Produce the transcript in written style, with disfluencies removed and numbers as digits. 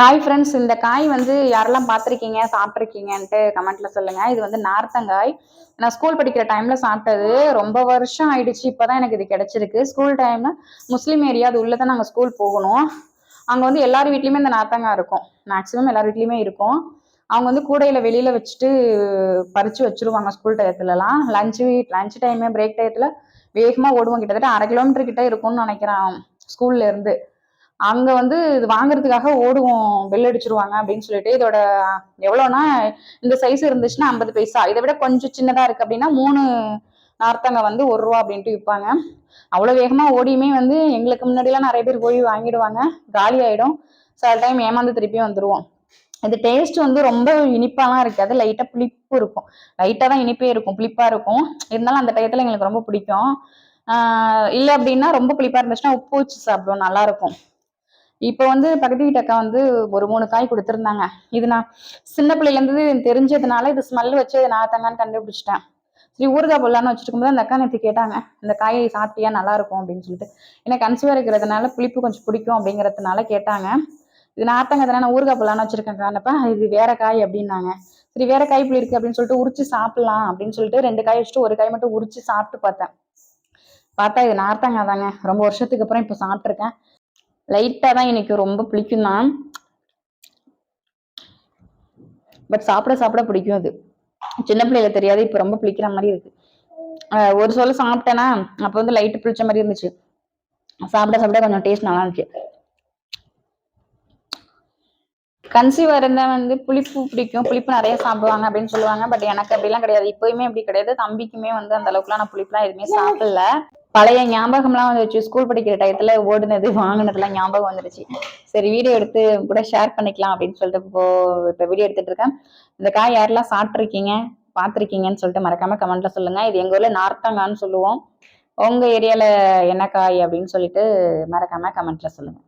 Hi friends, இந்த காய் வந்து யாரெல்லாம் பார்த்துருக்கீங்க சாப்பிட்ருக்கீங்கன்ட்டு கமெண்ட்ல சொல்லுங்க. இது வந்து நார்த்தங்காய். நான் ஸ்கூல் படிக்கிற டைம்ல சாப்பிட்டது. ரொம்ப வருஷம் ஆயிடுச்சு. இப்போதான் எனக்கு இது கிடைச்சிருக்கு. ஸ்கூல் டைம்ல முஸ்லீம் ஏரியா, அது உள்ளதான் நாங்கள் ஸ்கூல் போகணும். அங்கே வந்து எல்லார் வீட்லையுமே இந்த நார்த்தங்காய் இருக்கும். மேக்ஸிமம் எல்லார் வீட்லையுமே இருக்கும். அவங்க வந்து கூடையில வெளியில வச்சுட்டு பறிச்சு வச்சிருவாங்க. ஸ்கூல் டயத்துலலாம் லஞ்ச் டைமு பிரேக் டயத்துல வேகமாக ஓடுவோம். கிட்டத்தட்ட 1/2 கிலோமீட்டர் கிட்ட இருக்கும்னு நினைக்கிறேன் ஸ்கூல்ல இருந்து. அங்க வந்து இது வாங்குறதுக்காக ஓடுவோம். பெல் அடிச்சிருவாங்க அப்படின்னு சொல்லிட்டு. இதோட எவ்வளோனா, இந்த சைஸ் இருந்துச்சுன்னா 50 பைசா. இதை விட கொஞ்சம் சின்னதா இருக்கு அப்படின்னா 3 நார்த்தங்க வந்து 1 ரூபா அப்படின்ட்டு விற்பாங்க. அவ்வளோ வேகமா ஓடியுமே வந்து எங்களுக்கு முன்னாடிலாம் நிறைய பேர் போய் வாங்கிடுவாங்க. காலி ஆயிடும். சில டைம் ஏமாந்து திருப்பியும் வந்துருவோம். இது டேஸ்ட் வந்து ரொம்ப இனிப்பாலாம் இருக்காது. லைட்டா புளிப்பு இருக்கும். லைட்டா தான் இனிப்பே இருக்கும், புளிப்பா இருக்கும். இருந்தாலும் அந்த டயத்துல எங்களுக்கு ரொம்ப பிடிக்கும். இல்லை அப்படின்னா ரொம்ப புளிப்பா இருந்துச்சுன்னா உப்பு வச்சு சாப்பிடுவோம், நல்லா இருக்கும். இப்போ வந்து பக்கத்து வீட்டு அக்கா வந்து ஒரு 3 காய் கொடுத்துருந்தாங்க. இது நான் சின்ன பிள்ளையிலேருந்து தெரிஞ்சதுனால இது ஸ்மெல் வச்சு நான் தங்கான்னு கண்டுபிடிச்சிட்டேன். சரி, ஊறுகாய் போடலான்னு வச்சுட்டு இருக்கும்போது அந்த அக்கா நேற்று கேட்டாங்க, இந்த காயை சாப்பிட்டியா நல்லா இருக்கும் அப்படின்னு சொல்லிட்டு. ஏன்னா கன்சீவாக இருக்கிறதுனால புளிப்பு கொஞ்சம் பிடிக்கும் அப்படிங்கிறதுனால கேட்டாங்க. இது நார்த்தங்க தானே, நான் ஊறுகாய் போடலான்னு வச்சிருக்கேன் காணப்ப இது வேற காய் அப்படின்னாங்க. சரி, வேற காய் இப்படி இருக்கு அப்படின்னு சொல்லிட்டு உரிச்சு சாப்பிடலாம் அப்படின்னு சொல்லிட்டு 2 காய் வச்சுட்டு ஒரு காய் மட்டும் உரிச்சு சாப்பிட்டு பார்த்தேன். பார்த்தா இது நார்த்தங்க தாங்க. ரொம்ப வருஷத்துக்கு அப்புறம் இப்போ சாப்பிட்ருக்கேன். லைட்டா தான் எனக்கு ரொம்ப பிடிக்கும் தான். பட் சாப்பிட சாப்பிட பிடிக்கும் அது. சின்ன பிள்ளைல தெரியாது, இப்ப ரொம்ப பிடிக்கிற மாதிரி இருக்கு. ஒரு சொல்ல சாப்பிட்டேன்னா அப்ப வந்து லைட் பிடிச்ச மாதிரி இருந்துச்சு. சாப்பிட சாப்பிட கொஞ்சம் டேஸ்ட் நல்லா இருந்துச்சு. கன்சீவர் இருந்தா வந்து புளிப்பு பிடிக்கும், புளிப்பு நிறைய சாப்பிடுவாங்க அப்படின்னு சொல்லுவாங்க. பட் எனக்கு அப்படிலாம் கிடையாது. இப்பயுமே அப்படி கிடையாது. தம்பிக்குமே வந்து அந்த அளவுக்குலாம் நான் புளிப்புலாம் எதுவுமே சாப்பிடல. பழைய ஞாபகம்லாம் வந்துருச்சு. ஸ்கூல் படிக்கிற டயத்துல ஓடுனது வாங்கினதுலாம் ஞாபகம் வந்துருச்சு. சரி, வீடியோ எடுத்து கூட ஷேர் பண்ணிக்கலாம் அப்படின்னு சொல்லிட்டு இப்போ வீடியோ எடுத்துட்டு இருக்கேன். இந்த காய் யாரெல்லாம் சாப்பிட்ருக்கீங்க பார்த்துருக்கீங்கன்னு சொல்லிட்டு மறக்காம கமெண்ட்ல சொல்லுங்க. இது எங்க ஊர்ல நார்த்தங்கான்னு சொல்லுவோம். உங்க ஏரியால என்ன காய் அப்படின்னு சொல்லிட்டு மறக்காம கமெண்ட்ல சொல்லுங்க.